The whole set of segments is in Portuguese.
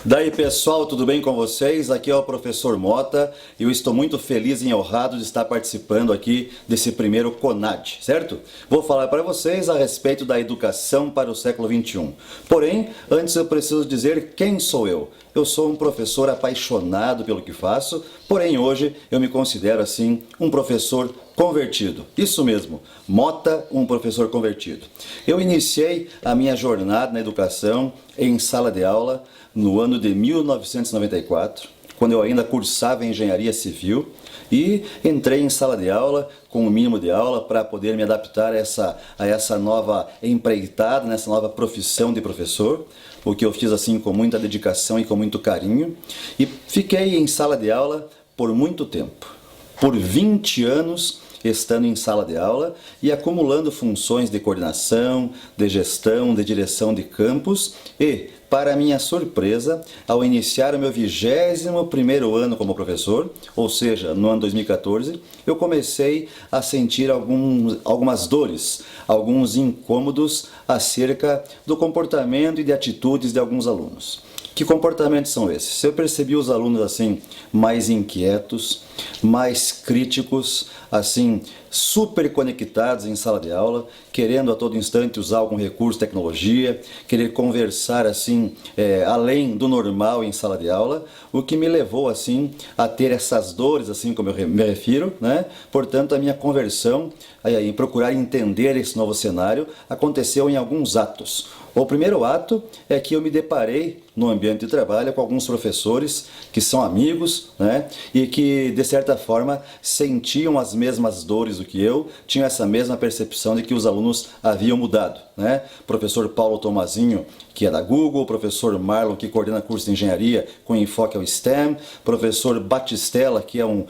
Daí pessoal, tudo bem com vocês? Aqui é o professor Mota e eu estou muito feliz e honrado de estar participando aqui desse primeiro CONAD, certo? Vou falar para vocês a respeito da educação para o século XXI. Porém, antes eu preciso dizer quem sou eu. Eu sou um professor apaixonado pelo que faço, porém hoje eu me considero assim um professor convertido. Isso mesmo, Mota, um professor convertido. Eu iniciei a minha jornada na educação em sala de aula no ano de 1994, quando eu ainda cursava engenharia civil e entrei em sala de aula com o mínimo de aula para poder me adaptar a essa nova empreitada, nessa nova profissão de professor, o que eu fiz assim com muita dedicação e com muito carinho, e fiquei em sala de aula por muito tempo, por 20 anos, estando em sala de aula e acumulando funções de coordenação, de gestão, de direção de campus e, para minha surpresa, ao iniciar o meu 21º ano como professor, ou seja, no ano 2014, eu comecei a sentir algumas dores, alguns incômodos acerca do comportamento e de atitudes de alguns alunos. Que comportamentos são esses? Eu percebi os alunos assim mais inquietos, mais críticos, assim super conectados em sala de aula, querendo a todo instante usar algum recurso de tecnologia, querer conversar assim além do normal em sala de aula, o que me levou assim a ter essas dores assim como eu me refiro, né? Portanto, a minha conversão em procurar entender esse novo cenário aconteceu em alguns atos. O primeiro ato é que eu me deparei no ambiente de trabalho com alguns professores que são amigos, né, e que de certa forma sentiam as mesmas dores do que eu, tinham essa mesma percepção de que os alunos haviam mudado, né? Professor Paulo Tomazinho, que é da Google, professor Marlon, que coordena curso de engenharia com enfoque ao STEM, professor Batistella, que é um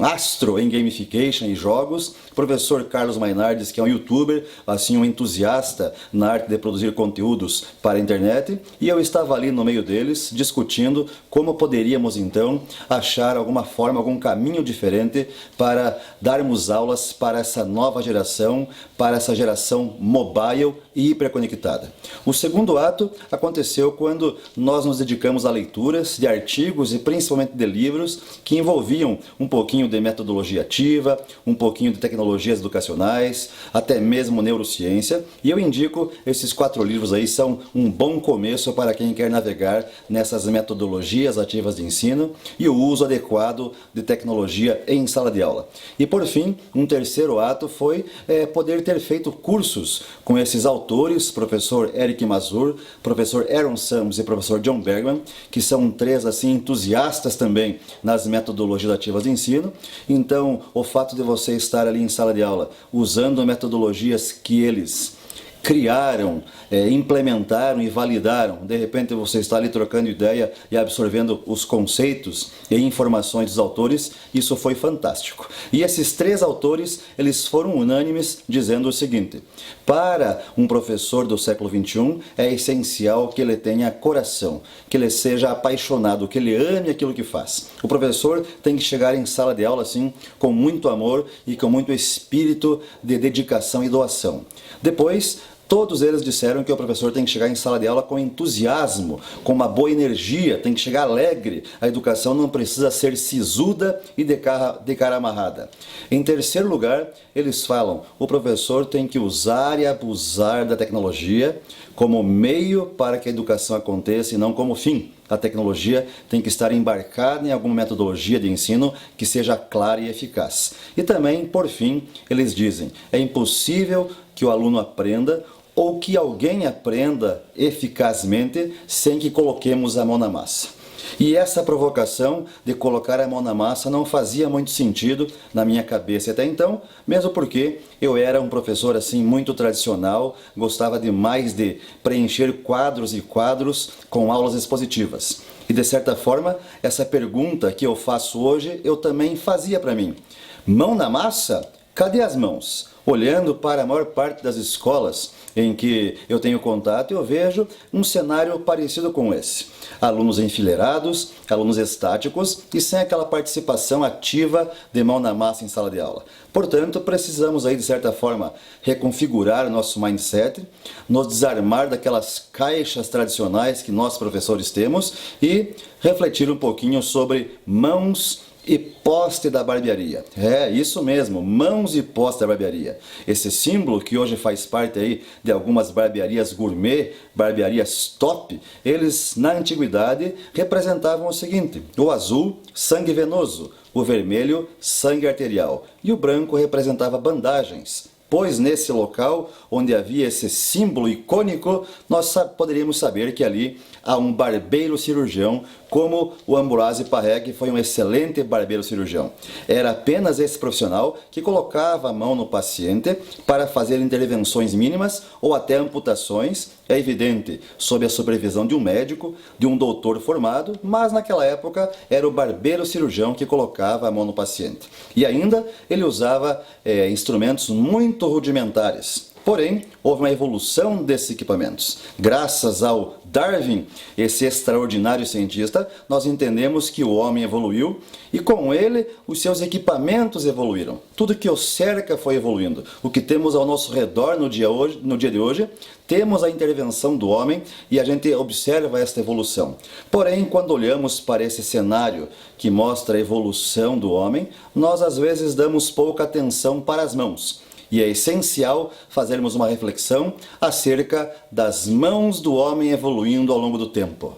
astro em gamification e jogos, professor Carlos Mainardes, que é um youtuber, assim um entusiasta na arte de produzir conteúdos para a internet, e eu estava ali no meio deles, discutindo como poderíamos então achar alguma forma, algum caminho diferente para darmos aulas para essa nova geração, para essa geração mobile e hiperconectada. O segundo ato aconteceu quando nós nos dedicamos a leituras de artigos e principalmente de livros que envolviam um pouquinho de metodologia ativa, um pouquinho de tecnologias educacionais, até mesmo neurociência, e eu indico esses 4 livros aí, são um bom começo para quem quer navegar nessas metodologias ativas de ensino e o uso adequado de tecnologia em sala de aula. E por fim, um terceiro ato foi poder ter feito cursos com esses autores, professor Eric Mazur, professor Aaron Sams e professor John Bergman, que são 3 assim entusiastas também nas metodologias ativas de ensino. Então, o fato de você estar ali em sala de aula usando metodologias que eles criaram, implementaram e validaram, de repente você está ali trocando ideia e absorvendo os conceitos e informações dos autores, isso foi fantástico. E esses 3 autores, eles foram unânimes dizendo o seguinte: para um professor do século XXI é essencial que ele tenha coração, que ele seja apaixonado, que ele ame aquilo que faz. O professor tem que chegar em sala de aula assim, com muito amor e com muito espírito de dedicação e doação. Depois, todos eles disseram que o professor tem que chegar em sala de aula com entusiasmo, com uma boa energia, tem que chegar alegre. A educação não precisa ser sisuda e de cara amarrada. Em terceiro lugar, eles falam, o professor tem que usar e abusar da tecnologia como meio para que a educação aconteça e não como fim. A tecnologia tem que estar embarcada em alguma metodologia de ensino que seja clara e eficaz. E também, por fim, eles dizem, é impossível que o aluno aprenda ou que alguém aprenda eficazmente sem que coloquemos a mão na massa. E essa provocação de colocar a mão na massa não fazia muito sentido na minha cabeça até então, mesmo porque eu era um professor assim muito tradicional, gostava demais de preencher quadros e quadros com aulas expositivas. E de certa forma, essa pergunta que eu faço hoje, eu também fazia para mim. Mão na massa? Cadê as mãos? Olhando para a maior parte das escolas em que eu tenho contato, eu vejo um cenário parecido com esse. Alunos enfileirados, alunos estáticos e sem aquela participação ativa de mão na massa em sala de aula. Portanto, precisamos aí, de certa forma, reconfigurar o nosso mindset, nos desarmar daquelas caixas tradicionais que nós, professores, temos e refletir um pouquinho sobre mãos e poste da barbearia. É, isso mesmo, mãos e poste da barbearia. Esse símbolo que hoje faz parte aí de algumas barbearias gourmet, barbearias top, eles na antiguidade representavam o seguinte: o azul, sangue venoso, o vermelho, sangue arterial e o branco representava bandagens. Pois nesse local onde havia esse símbolo icônico, nós poderíamos saber que ali há um barbeiro cirurgião, como o Ambroise Paré, que foi um excelente barbeiro cirurgião. Era apenas esse profissional que colocava a mão no paciente para fazer intervenções mínimas ou até amputações, é evidente, sob a supervisão de um médico, de um doutor formado, mas naquela época era o barbeiro cirurgião que colocava a mão no paciente. E ainda ele usava instrumentos muito rudimentares. Porém, houve uma evolução desses equipamentos. Graças ao Darwin, esse extraordinário cientista, nós entendemos que o homem evoluiu e com ele os seus equipamentos evoluíram. Tudo que o cerca foi evoluindo. O que temos ao nosso redor no dia de hoje, temos a intervenção do homem e a gente observa esta evolução. Porém, quando olhamos para esse cenário que mostra a evolução do homem, nós às vezes damos pouca atenção para as mãos. E é essencial fazermos uma reflexão acerca das mãos do homem evoluindo ao longo do tempo.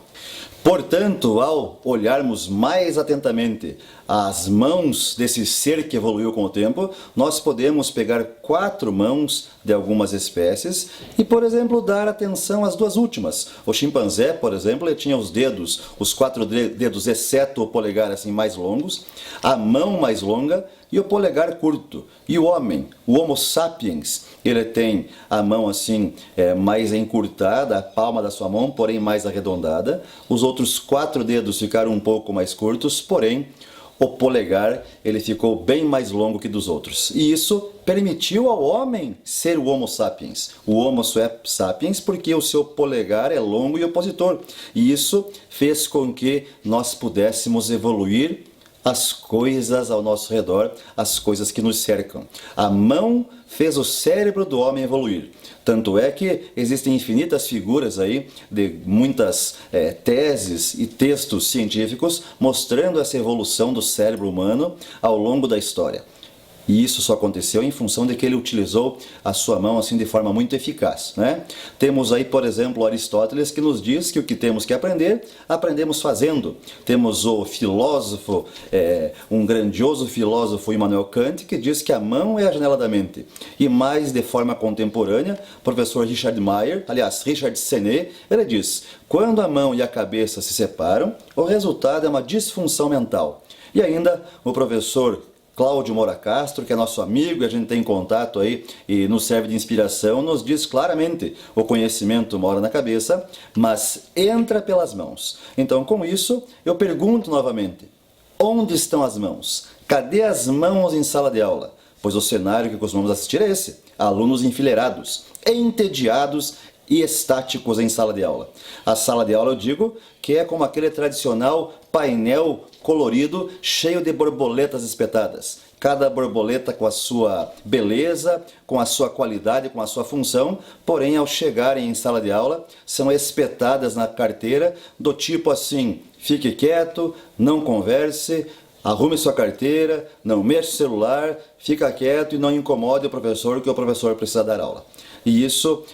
Portanto, ao olharmos mais atentamente as mãos desse ser que evoluiu com o tempo, nós podemos pegar 4 mãos de algumas espécies e, por exemplo, dar atenção às 2 últimas. O chimpanzé, por exemplo, ele tinha os dedos, os 4 dedos, exceto o polegar assim mais longos, a mão mais longa e o polegar curto. E o homem, o Homo sapiens, ele tem a mão assim mais encurtada, a palma da sua mão, porém mais arredondada. Os outros 4 dedos ficaram um pouco mais curtos, porém o polegar ele ficou bem mais longo que dos outros. E isso permitiu ao homem ser o Homo sapiens. O Homo sapiens porque o seu polegar é longo e opositor. E isso fez com que nós pudéssemos evoluir as coisas ao nosso redor, as coisas que nos cercam. A mão fez o cérebro do homem evoluir. Tanto é que existem infinitas figuras aí de muitas teses e textos científicos mostrando essa evolução do cérebro humano ao longo da história. E isso só aconteceu em função de que ele utilizou a sua mão assim de forma muito eficaz, né? Temos aí, por exemplo, Aristóteles que nos diz que o que temos que aprender, aprendemos fazendo. Temos o filósofo, um grandioso filósofo Immanuel Kant, que diz que a mão é a janela da mente. E mais de forma contemporânea, o professor Richard Senet, ele diz: quando a mão e a cabeça se separam, o resultado é uma disfunção mental. E ainda o professor Cláudio Moura Castro, que é nosso amigo e a gente tem contato aí e nos serve de inspiração, nos diz claramente: o conhecimento mora na cabeça, mas entra pelas mãos. Então, com isso, eu pergunto novamente: onde estão as mãos? Cadê as mãos em sala de aula? Pois o cenário que costumamos assistir é esse: alunos enfileirados, entediados e estáticos em sala de aula. A sala de aula, eu digo, que é como aquele tradicional painel colorido cheio de borboletas espetadas. Cada borboleta com a sua beleza, com a sua qualidade, com a sua função, porém ao chegarem em sala de aula são espetadas na carteira do tipo assim: fique quieto, não converse, arrume sua carteira, não mexa o celular, fica quieto e não incomode o professor, que o professor precisa dar aula. E isso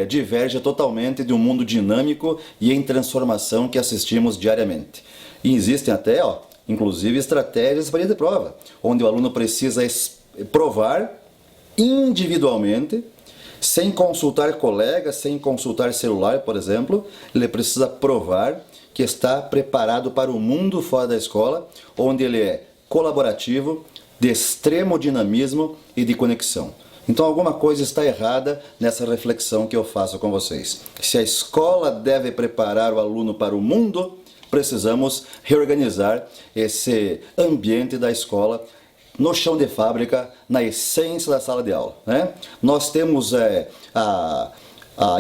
diverge totalmente de um mundo dinâmico e em transformação que assistimos diariamente. E existem até, inclusive, estratégias para de prova, onde o aluno precisa provar individualmente, sem consultar colegas, sem consultar celular, por exemplo. Ele precisa provar que está preparado para o mundo fora da escola, onde ele é colaborativo, de extremo dinamismo e de conexão. Então alguma coisa está errada nessa reflexão que eu faço com vocês. Se a escola deve preparar o aluno para o mundo, precisamos reorganizar esse ambiente da escola no chão de fábrica, na essência da sala de aula, né? Nós temos a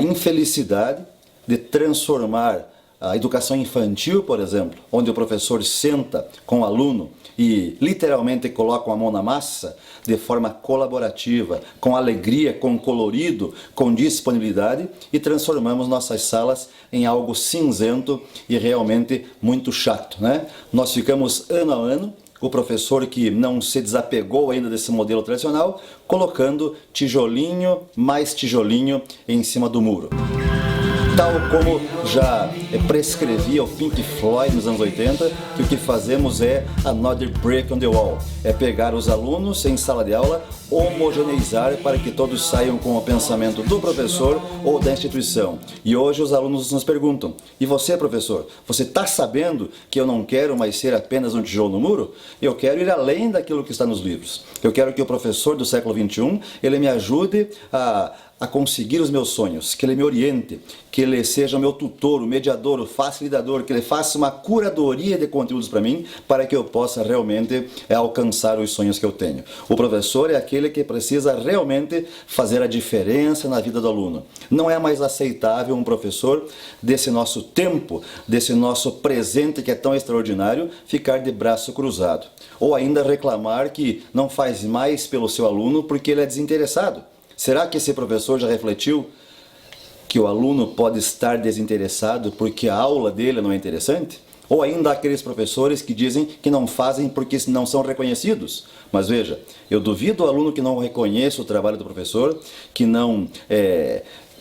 infelicidade de transformar a educação infantil, por exemplo, onde o professor senta com o aluno e literalmente coloca a mão na massa de forma colaborativa, com alegria, com colorido, com disponibilidade, e transformamos nossas salas em algo cinzento e realmente muito chato, né? Nós ficamos ano a ano, o professor que não se desapegou ainda desse modelo tradicional, colocando tijolinho mais tijolinho em cima do muro. Tal como já prescrevia o Pink Floyd nos anos 80, que o que fazemos é another brick on the wall. É pegar os alunos em sala de aula, homogeneizar para que todos saiam com o pensamento do professor ou da instituição. E hoje os alunos nos perguntam, e você, professor, você está sabendo que eu não quero mais ser apenas um tijolo no muro? Eu quero ir além daquilo que está nos livros. Eu quero que o professor do século XXI, ele me ajude a conseguir os meus sonhos, que ele me oriente, que ele seja o meu tutor, o mediador, o facilitador, que ele faça uma curadoria de conteúdos para mim, para que eu possa realmente alcançar os sonhos que eu tenho. O professor é aquele que precisa realmente fazer a diferença na vida do aluno. Não é mais aceitável um professor desse nosso tempo, desse nosso presente que é tão extraordinário, ficar de braço cruzado. Ou ainda reclamar que não faz mais pelo seu aluno porque ele é desinteressado. Será que esse professor já refletiu que o aluno pode estar desinteressado porque a aula dele não é interessante? Ou ainda aqueles professores que dizem que não fazem porque não são reconhecidos? Mas veja, eu duvido o aluno que não reconheça o trabalho do professor, que não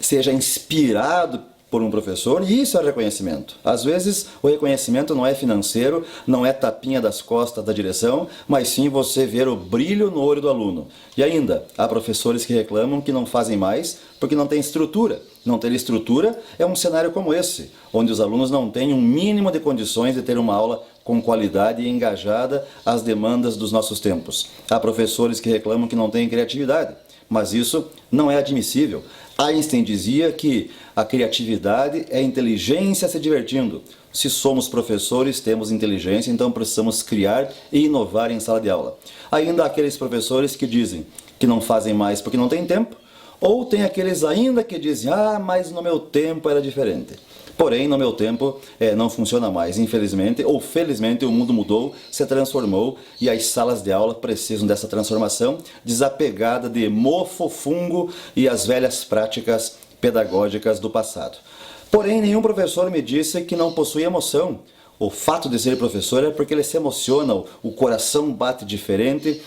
seja inspirado por um professor, e isso é reconhecimento. Às vezes o reconhecimento não é financeiro, não é tapinha das costas da direção, mas sim você ver o brilho no olho do aluno. E ainda, há professores que reclamam que não fazem mais porque não tem estrutura. Não ter estrutura é um cenário como esse, onde os alunos não têm um mínimo de condições de ter uma aula com qualidade e engajada às demandas dos nossos tempos. Há professores que reclamam que não têm criatividade, mas isso não é admissível. Einstein dizia que a criatividade é a inteligência se divertindo. Se somos professores, temos inteligência, então precisamos criar e inovar em sala de aula. Ainda há aqueles professores que dizem que não fazem mais porque não têm tempo, ou tem aqueles ainda que dizem, mas no meu tempo era diferente. Porém, no meu tempo, não funciona mais. Infelizmente ou felizmente, o mundo mudou, se transformou e as salas de aula precisam dessa transformação desapegada de mofo, fungo e as velhas práticas pedagógicas do passado. Porém, nenhum professor me disse que não possui emoção. O fato de ser professor é porque ele se emociona, o coração bate diferente,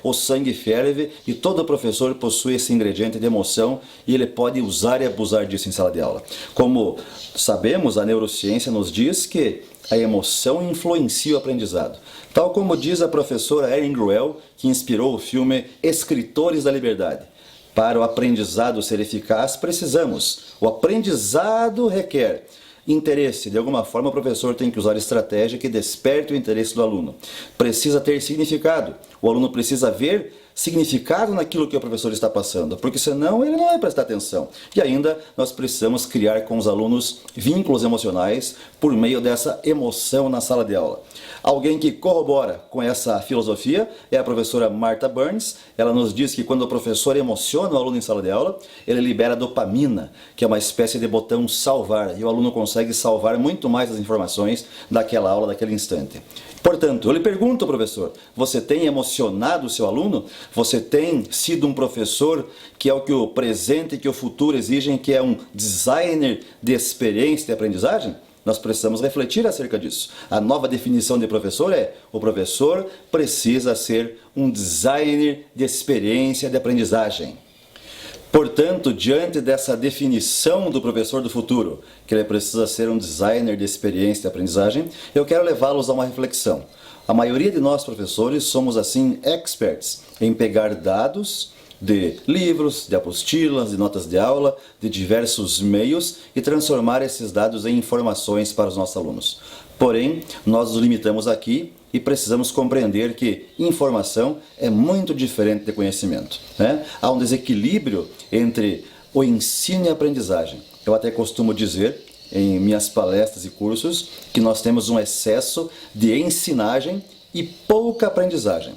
o sangue ferve, e todo professor possui esse ingrediente de emoção e ele pode usar e abusar disso em sala de aula. Como sabemos, a neurociência nos diz que a emoção influencia o aprendizado. Tal como diz a professora Erin Gruel, que inspirou o filme Escritores da Liberdade. Para o aprendizado ser eficaz, precisamos. O aprendizado requer interesse. De alguma forma, o professor tem que usar estratégia que desperte o interesse do aluno. Precisa ter significado. O aluno precisa ver significado naquilo que o professor está passando, porque senão ele não vai prestar atenção. E ainda nós precisamos criar com os alunos vínculos emocionais por meio dessa emoção na sala de aula. Alguém que corrobora com essa filosofia é a professora Martha Burns. Ela nos diz que quando o professor emociona o aluno em sala de aula, ele libera dopamina, que é uma espécie de botão salvar, e o aluno consegue salvar muito mais as informações daquela aula, daquele instante. Portanto, eu lhe pergunto, professor, você tem emocionado o seu aluno? Você tem sido um professor que é o que o presente e que o futuro exigem, que é um designer de experiência de aprendizagem? Nós precisamos refletir acerca disso. A nova definição de professor é: o professor precisa ser um designer de experiência de aprendizagem. Portanto, diante dessa definição do professor do futuro, que ele precisa ser um designer de experiência de aprendizagem, eu quero levá-los a uma reflexão. A maioria de nós professores somos assim experts em pegar dados de livros, de apostilas, de notas de aula, de diversos meios e transformar esses dados em informações para os nossos alunos. Porém, nós nos limitamos aqui e precisamos compreender que informação é muito diferente de conhecimento, né? Há um desequilíbrio entre o ensino e a aprendizagem. Eu até costumo dizer em minhas palestras e cursos que nós temos um excesso de ensinagem e pouca aprendizagem.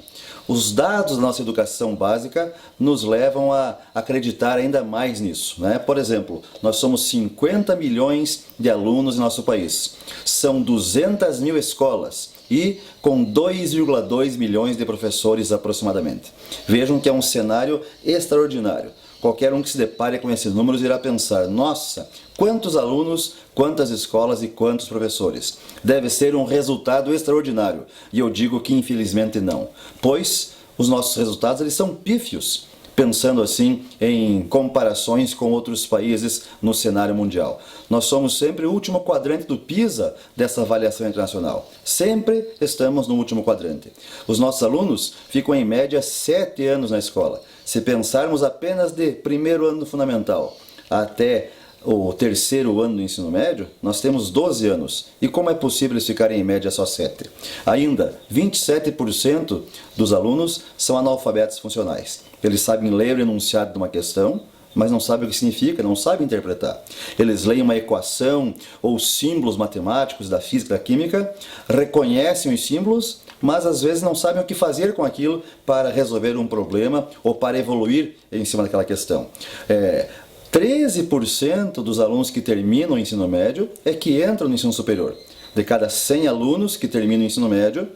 Os dados da nossa educação básica nos levam a acreditar ainda mais nisso, né? Por exemplo, nós somos 50 milhões de alunos em nosso país. São 200 mil escolas e com 2,2 milhões de professores aproximadamente. Vejam que é um cenário extraordinário. Qualquer um que se depare com esses números irá pensar, nossa, quantos alunos, quantas escolas e quantos professores. Deve ser um resultado extraordinário. E eu digo que infelizmente não, pois os nossos resultados eles são pífios, pensando assim em comparações com outros países no cenário mundial. Nós somos sempre o último quadrante do PISA dessa avaliação internacional. Sempre estamos no último quadrante. Os nossos alunos ficam em média 7 anos na escola. Se pensarmos apenas de primeiro ano fundamental até o terceiro ano do ensino médio, nós temos 12 anos. E como é possível eles ficarem em média só 7? Ainda, 27% dos alunos são analfabetos funcionais. Eles sabem ler o enunciado de uma questão, mas não sabem o que significa, não sabem interpretar. Eles leem uma equação ou símbolos matemáticos da física e da química, reconhecem os símbolos, mas às vezes não sabem o que fazer com aquilo para resolver um problema ou para evoluir em cima daquela questão. 13% dos alunos que terminam o ensino médio é que entram no ensino superior. De cada 100 alunos que terminam o ensino médio,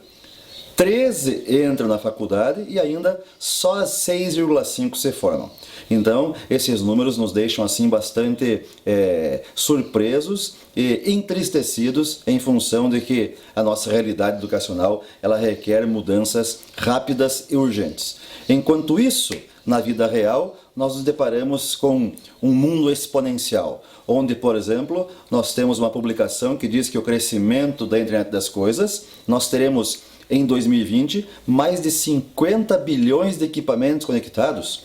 13 entram na faculdade e ainda só 6,5 se formam. Então, esses números nos deixam assim bastante surpresos e entristecidos em função de que a nossa realidade educacional ela requer mudanças rápidas e urgentes. Enquanto isso, na vida real, nós nos deparamos com um mundo exponencial, onde, por exemplo, nós temos uma publicação que diz que o crescimento da internet das coisas, nós teremos em 2020 mais de 50 bilhões de equipamentos conectados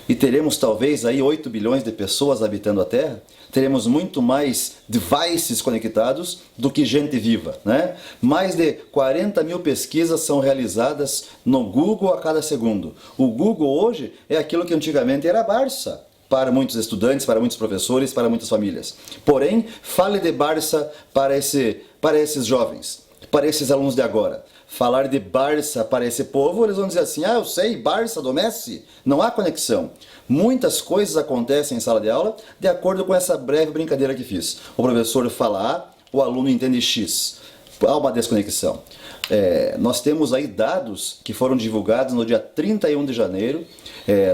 e teremos talvez aí 8 bilhões de pessoas habitando a Terra. Teremos muito mais devices conectados do que gente viva, né? Mais de 40 mil pesquisas são realizadas no Google a cada segundo. O Google hoje é aquilo que antigamente era a Barça para muitos estudantes, para muitos professores, para muitas famílias. Porém, fale de Barça para esses jovens, para esses alunos de agora. Falar de Barça para esse povo, eles vão dizer assim, eu sei, Barça do Messi, não há conexão. Muitas coisas acontecem em sala de aula de acordo com essa breve brincadeira que fiz. O professor fala A, o aluno entende X. Há uma desconexão. Nós temos aí dados que foram divulgados no dia 31 de janeiro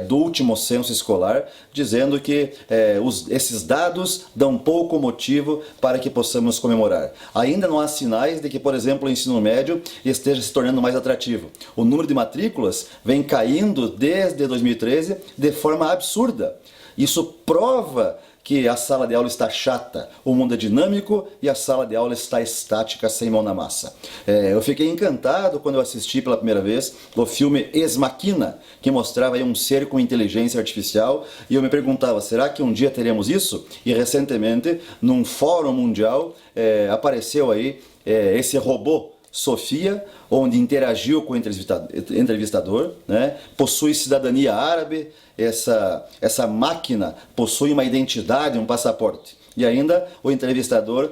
do último censo escolar, dizendo que esses dados dão pouco motivo para que possamos comemorar. Ainda não há sinais de que, por exemplo, o ensino médio esteja se tornando mais atrativo. O número de matrículas vem caindo desde 2013 de forma absurda. Isso prova que a sala de aula está chata, o mundo é dinâmico e a sala de aula está estática, sem mão na massa. Eu fiquei encantado quando eu assisti pela primeira vez o filme Ex Machina, que mostrava aí um ser com inteligência artificial, e eu me perguntava, será que um dia teremos isso? E recentemente, num fórum mundial, apareceu aí esse robô, Sofia, onde interagiu com o entrevistador, né? Possui cidadania árabe, essa máquina possui uma identidade, um passaporte. E ainda o entrevistador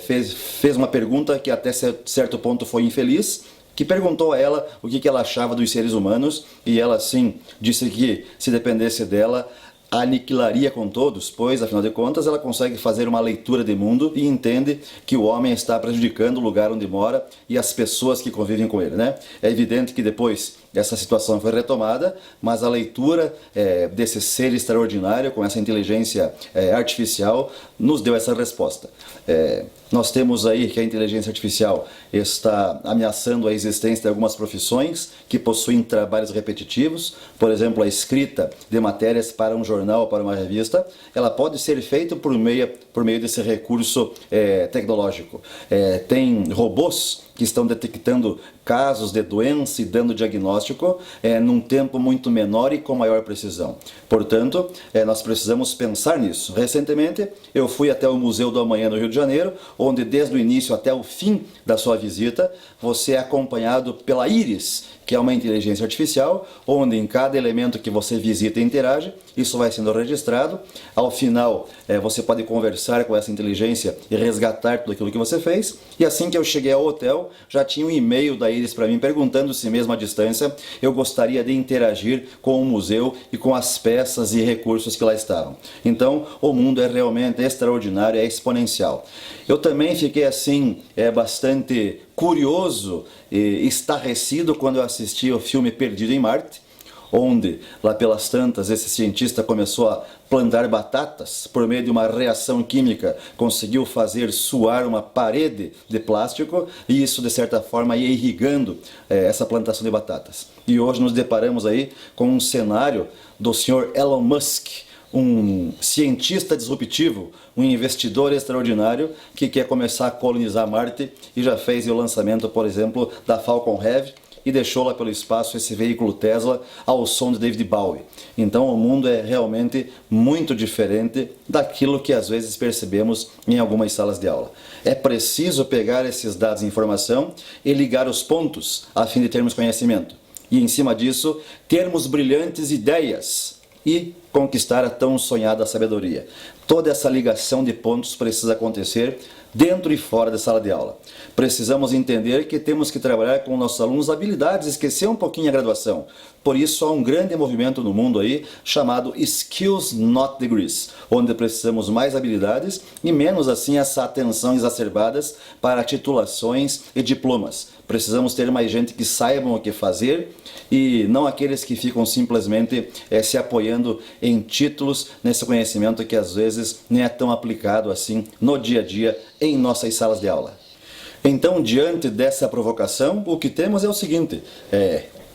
fez uma pergunta que até certo ponto foi infeliz, que perguntou a ela o que ela achava dos seres humanos, e ela sim disse que se dependesse dela, aniquilaria com todos, pois, afinal de contas, ela consegue fazer uma leitura de mundo e entende que o homem está prejudicando o lugar onde mora e as pessoas que convivem com ele, né? É evidente que depois essa situação foi retomada, mas a leitura desse ser extraordinário, com essa inteligência artificial, nos deu essa resposta. Nós temos aí que a inteligência artificial está ameaçando a existência de algumas profissões que possuem trabalhos repetitivos, por exemplo, a escrita de matérias para um jornal ou para uma revista, ela pode ser feita por meio desse recurso tecnológico. Tem robôs que estão detectando casos de doença e dando diagnóstico num tempo muito menor e com maior precisão. Portanto, nós precisamos pensar nisso. Recentemente, eu fui até o Museu do Amanhã no Rio de Janeiro, onde desde o início até o fim da sua visita, você é acompanhado pela íris, que é uma inteligência artificial, onde em cada elemento que você visita e interage, isso vai sendo registrado. Ao final, você pode conversar com essa inteligência e resgatar tudo aquilo que você fez. E assim que eu cheguei ao hotel, já tinha um e-mail da Iris para mim perguntando se mesmo à distância eu gostaria de interagir com o museu e com as peças e recursos que lá estavam. Então, o mundo é realmente extraordinário, é exponencial. Eu também fiquei assim, bastante curioso e estarrecido quando eu assisti o filme Perdido em Marte, onde, lá pelas tantas, esse cientista começou a plantar batatas, por meio de uma reação química, conseguiu fazer suar uma parede de plástico, e isso, de certa forma, ia irrigando essa plantação de batatas. E hoje nos deparamos aí com um cenário do senhor Elon Musk, um cientista disruptivo, um investidor extraordinário que quer começar a colonizar Marte e já fez o lançamento, por exemplo, da Falcon Heavy e deixou lá pelo espaço esse veículo Tesla ao som de David Bowie. Então o mundo é realmente muito diferente daquilo que às vezes percebemos em algumas salas de aula. É preciso pegar esses dados de informação e ligar os pontos a fim de termos conhecimento. E em cima disso, termos brilhantes ideias e conquistar a tão sonhada sabedoria. Toda essa ligação de pontos precisa acontecer dentro e fora da sala de aula. Precisamos entender que temos que trabalhar com nossos alunos habilidades, esquecer um pouquinho a graduação. Por isso há um grande movimento no mundo aí chamado Skills Not Degrees, onde precisamos mais habilidades e menos assim essa atenção exacerbadas para titulações e diplomas. Precisamos ter mais gente que saibam o que fazer e não aqueles que ficam simplesmente se apoiando em títulos nesse conhecimento que às vezes nem é tão aplicado assim no dia a dia em nossas salas de aula. Então, diante dessa provocação, o que temos é o seguinte: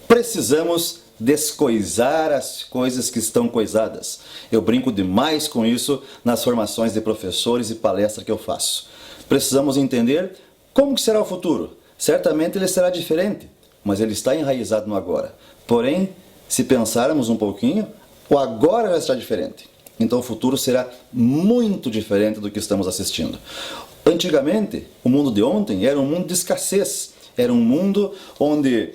precisamos descoisar as coisas que estão coisadas. Eu brinco demais com isso nas formações de professores e palestras que eu faço. Precisamos entender como que será o futuro. Certamente ele será diferente, mas ele está enraizado no agora. Porém, se pensarmos um pouquinho, o agora já está diferente. Então o futuro será muito diferente do que estamos assistindo. Antigamente, o mundo de ontem era um mundo de escassez. Era um mundo onde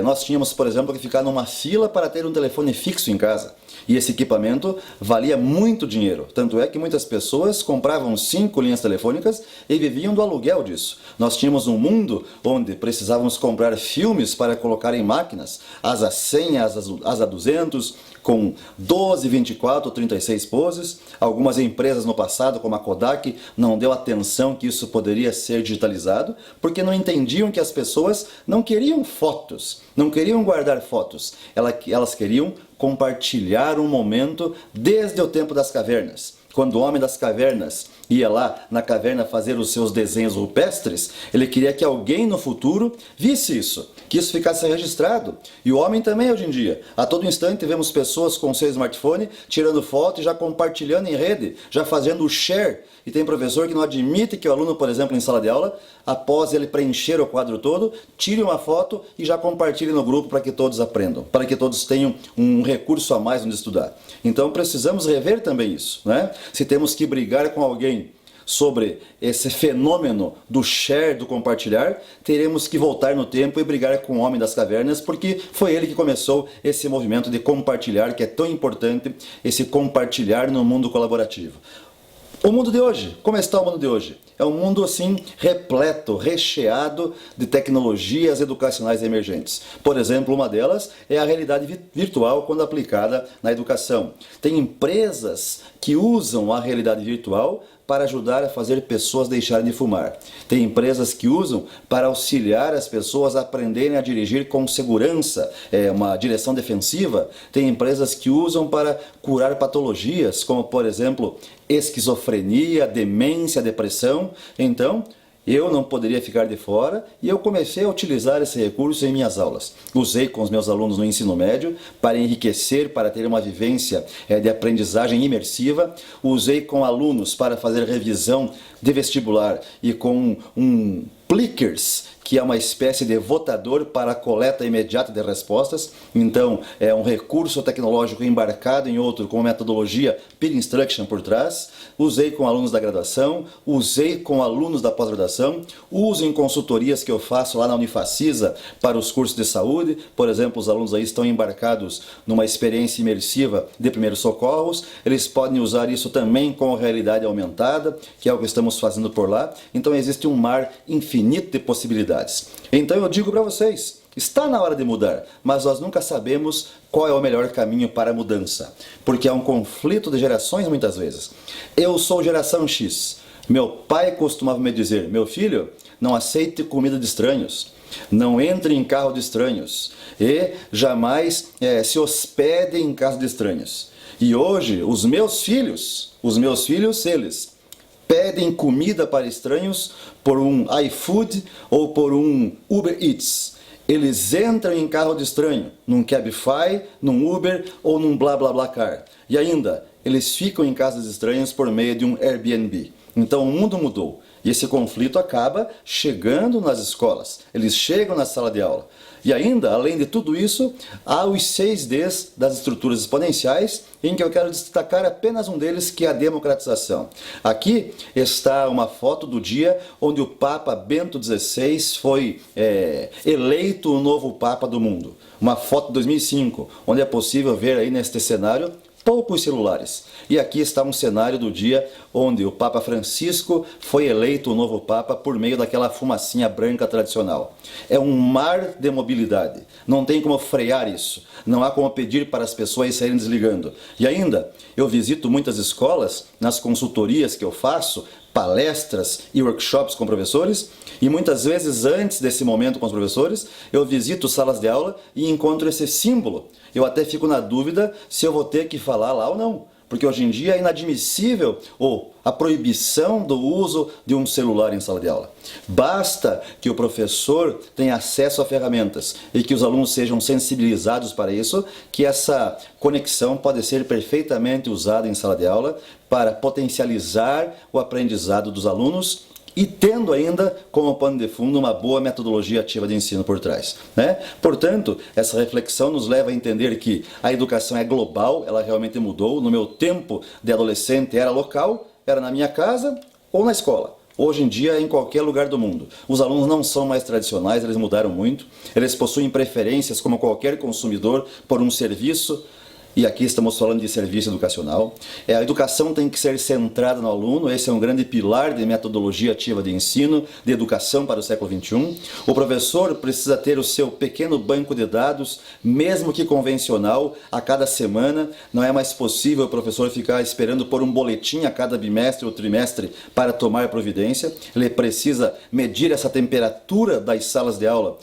nós tínhamos, por exemplo, que ficar numa fila para ter um telefone fixo em casa. E esse equipamento valia muito dinheiro. Tanto é que muitas pessoas compravam 5 linhas telefônicas e viviam do aluguel disso. Nós tínhamos um mundo onde precisávamos comprar filmes para colocar em máquinas, as A100, as A200, com 12, 24 ou 36 poses. Algumas empresas no passado, como a Kodak, não deu atenção que isso poderia ser digitalizado, porque não entendiam que as pessoas não queriam fotos, não queriam guardar fotos, elas queriam compartilhar um momento desde o tempo das cavernas. Quando o homem das cavernas ia lá na caverna fazer os seus desenhos rupestres, ele queria que alguém no futuro visse isso, que isso ficasse registrado. E o homem também hoje em dia. A todo instante vemos pessoas com seu smartphone tirando foto e já compartilhando em rede, já fazendo o share. E tem professor que não admite que o aluno, por exemplo, em sala de aula, após ele preencher o quadro todo, tire uma foto e já compartilhe no grupo para que todos aprendam, para que todos tenham um recurso a mais onde estudar. Então precisamos rever também isso, né? Se temos que brigar com alguém sobre esse fenômeno do share, do compartilhar, teremos que voltar no tempo e brigar com o homem das cavernas, porque foi ele que começou esse movimento de compartilhar, que é tão importante, esse compartilhar no mundo colaborativo. O mundo de hoje, como está o mundo de hoje? É um mundo assim repleto, recheado de tecnologias educacionais emergentes. Por exemplo, uma delas é a realidade virtual quando aplicada na educação. Tem empresas que usam a realidade virtual para ajudar a fazer pessoas deixarem de fumar. Tem empresas que usam para auxiliar as pessoas a aprenderem a dirigir com segurança, uma direção defensiva. Tem empresas que usam para curar patologias, como por exemplo, esquizofrenia, demência, depressão. Então, eu não poderia ficar de fora e eu comecei a utilizar esse recurso em minhas aulas. Usei com os meus alunos no ensino médio para enriquecer, para ter uma vivência de aprendizagem imersiva. Usei com alunos para fazer revisão de vestibular e com plickers que é uma espécie de votador para a coleta imediata de respostas. Então, é um recurso tecnológico embarcado em outro com metodologia peer instruction por trás. Usei com alunos da graduação, usei com alunos da pós-graduação, uso em consultorias que eu faço lá na Unifacisa para os cursos de saúde. Por exemplo, os alunos aí estão embarcados numa experiência imersiva de primeiros socorros. Eles podem usar isso também com realidade aumentada, que é o que estamos fazendo por lá. Então existe um mar infinito de possibilidades. Então eu digo para vocês, está na hora de mudar, mas nós nunca sabemos qual é o melhor caminho para a mudança, porque há um conflito de gerações muitas vezes. Eu sou geração X. Meu pai costumava me dizer, meu filho, não aceite comida de estranhos, não entre em carro de estranhos e jamais se hospede em casa de estranhos. E hoje, os meus filhos, eles pedem comida para estranhos por um iFood ou por um Uber Eats. Eles entram em carro de estranho, num Cabify, num Uber ou num BlaBlaCar. E ainda, eles ficam em casas estranhas por meio de um Airbnb. Então o mundo mudou. E esse conflito acaba chegando nas escolas. Eles chegam na sala de aula. E ainda, além de tudo isso, há os 6Ds das estruturas exponenciais, em que eu quero destacar apenas um deles, que é a democratização. Aqui está uma foto do dia onde o Papa Bento XVI foi eleito o novo Papa do mundo. Uma foto de 2005, onde é possível ver aí neste cenário poucos celulares. E aqui está um cenário do dia onde o Papa Francisco foi eleito o novo Papa por meio daquela fumacinha branca tradicional. É um mar de mobilidade. Não tem como frear isso. Não há como pedir para as pessoas saírem desligando. E ainda, eu visito muitas escolas, nas consultorias que eu faço, palestras e workshops com professores, e muitas vezes antes desse momento com os professores, eu visito salas de aula e encontro esse símbolo. Eu até fico na dúvida se eu vou ter que falar lá ou não, porque hoje em dia é inadmissível a proibição do uso de um celular em sala de aula. Basta que o professor tenha acesso a ferramentas e que os alunos sejam sensibilizados para isso, que essa conexão pode ser perfeitamente usada em sala de aula para potencializar o aprendizado dos alunos e tendo ainda como pano de fundo uma boa metodologia ativa de ensino por trás, né? Portanto, essa reflexão nos leva a entender que a educação é global, ela realmente mudou. No meu tempo de adolescente era local, era na minha casa ou na escola. Hoje em dia é em qualquer lugar do mundo. Os alunos não são mais tradicionais, eles mudaram muito. Eles possuem preferências como qualquer consumidor por um serviço. E aqui estamos falando de serviço educacional. A educação tem que ser centrada no aluno, esse é um grande pilar de metodologia ativa de ensino, de educação para o século XXI. O professor precisa ter o seu pequeno banco de dados, mesmo que convencional, a cada semana. Não é mais possível o professor ficar esperando por um boletim a cada bimestre ou trimestre para tomar providência. Ele precisa medir essa temperatura das salas de aula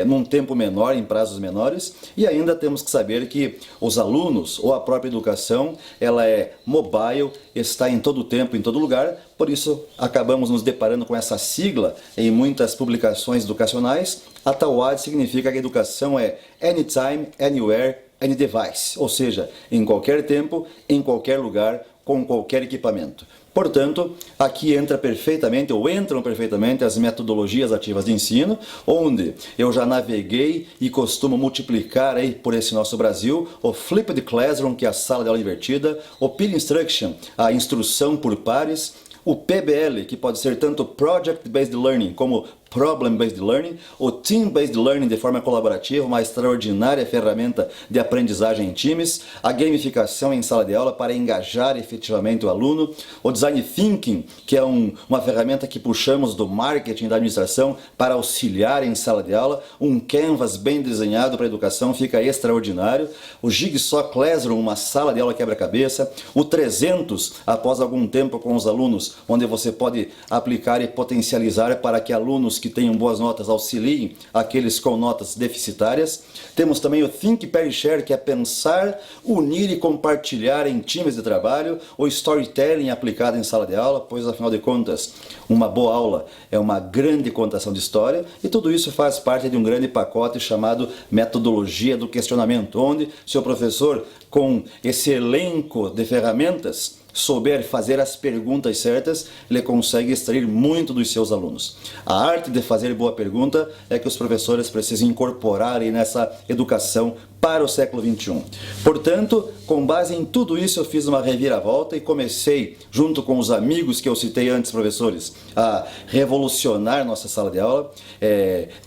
num tempo menor, em prazos menores. E ainda temos que saber que os alunos ou a própria educação, ela é mobile, está em todo tempo, em todo lugar, por isso acabamos nos deparando com essa sigla em muitas publicações educacionais. A TAUAD significa que a educação é Anytime, Anywhere, Any Device, ou seja, em qualquer tempo, em qualquer lugar, com qualquer equipamento. Portanto, aqui entram perfeitamente as metodologias ativas de ensino, onde eu já naveguei e costumo multiplicar aí por esse nosso Brasil o Flipped Classroom, que é a sala de aula invertida, o Peer Instruction, a instrução por pares, o PBL, que pode ser tanto Project Based Learning como Problem Based Learning, o Team Based Learning de forma colaborativa, uma extraordinária ferramenta de aprendizagem em times, a gamificação em sala de aula para engajar efetivamente o aluno, o Design Thinking, que é uma ferramenta que puxamos do marketing da administração para auxiliar em sala de aula, um canvas bem desenhado para a educação fica extraordinário, o Jigsaw Classroom, uma sala de aula quebra-cabeça, o 300, após algum tempo com os alunos, onde você pode aplicar e potencializar para que alunos que tenham boas notas auxiliem aqueles com notas deficitárias. Temos também o Think, Pair, Share, que é pensar, unir e compartilhar em times de trabalho, o Storytelling aplicado em sala de aula, pois afinal de contas, uma boa aula é uma grande contação de história, e tudo isso faz parte de um grande pacote chamado metodologia do questionamento, onde seu professor, com esse elenco de ferramentas, souber fazer as perguntas certas, ele consegue extrair muito dos seus alunos. A arte de fazer boa pergunta é que os professores precisam incorporar aí nessa educação para o século XXI. Portanto, com base em tudo isso, eu fiz uma reviravolta e comecei, junto com os amigos que eu citei antes, professores, a revolucionar nossa sala de aula,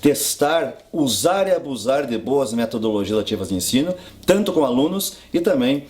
testar, usar e abusar de boas metodologias ativas de ensino, tanto com alunos e também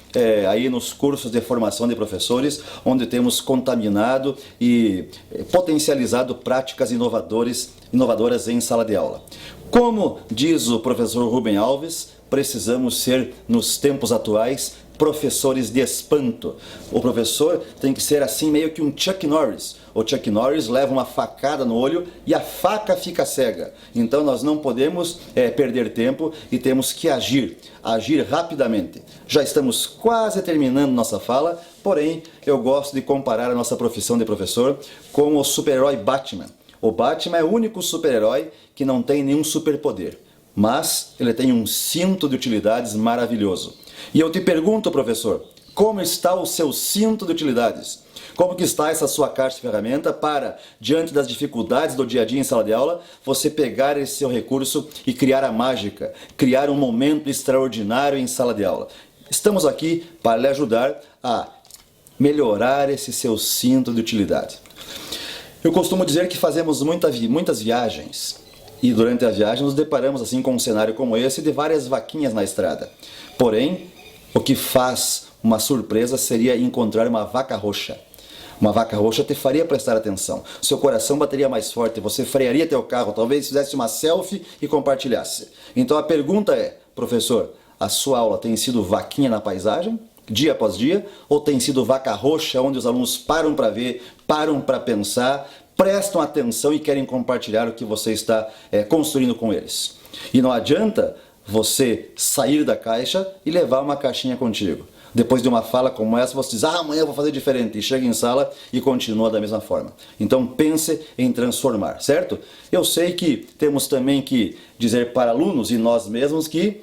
aí nos cursos de formação de professores, onde temos contaminado e potencializado práticas inovadoras em sala de aula. Como diz o professor Rubem Alves, precisamos ser, nos tempos atuais, professores de espanto. O professor tem que ser assim meio que um Chuck Norris. O Chuck Norris leva uma facada no olho e a faca fica cega. Então nós não podemos perder tempo e temos que agir rapidamente. Já estamos quase terminando nossa fala, porém eu gosto de comparar a nossa profissão de professor com o super-herói Batman. O Batman é o único super-herói que não tem nenhum superpoder, mas ele tem um cinto de utilidades maravilhoso. E eu te pergunto, professor, como está o seu cinto de utilidades? Como que está essa sua caixa de ferramenta para, diante das dificuldades do dia a dia em sala de aula, você pegar esse seu recurso e criar a mágica, criar um momento extraordinário em sala de aula? Estamos aqui para lhe ajudar a melhorar esse seu cinto de utilidade. Eu costumo dizer que fazemos muitas viagens. E durante a viagem nos deparamos assim com um cenário como esse de várias vaquinhas na estrada. Porém, o que faz uma surpresa seria encontrar uma vaca roxa. Uma vaca roxa te faria prestar atenção. Seu coração bateria mais forte, você frearia teu carro, talvez fizesse uma selfie e compartilhasse. Então a pergunta é, professor, a sua aula tem sido vaquinha na paisagem, dia após dia, ou tem sido vaca roxa, onde os alunos param para ver, param para pensar, prestam atenção e querem compartilhar o que você está construindo com eles? E não adianta você sair da caixa e levar uma caixinha contigo. Depois de uma fala como essa, você diz, amanhã eu vou fazer diferente, e chega em sala e continua da mesma forma. Então pense em transformar, certo? Eu sei que temos também que dizer para alunos e nós mesmos que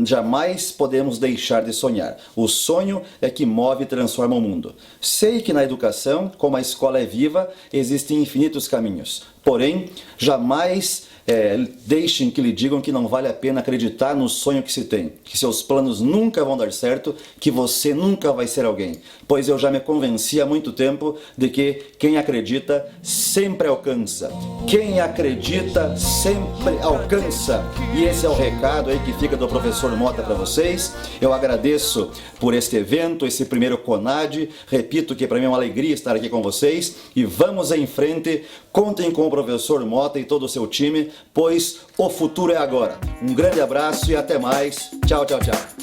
jamais podemos deixar de sonhar. O sonho é que move e transforma o mundo. Sei que na educação, como a escola é viva, existem infinitos caminhos. Porém, jamais deixem que lhe digam que não vale a pena acreditar no sonho que se tem, que seus planos nunca vão dar certo, que você nunca vai ser alguém. Pois eu já me convenci há muito tempo de que quem acredita sempre alcança. Quem acredita sempre alcança. E esse é o recado aí que fica do professor Mota para vocês. Eu agradeço por este evento, esse primeiro CONAD. Repito que para mim é uma alegria estar aqui com vocês. E vamos em frente. Contem com o professor Mota e todo o seu time, pois o futuro é agora. Um grande abraço e até mais. Tchau, tchau, tchau.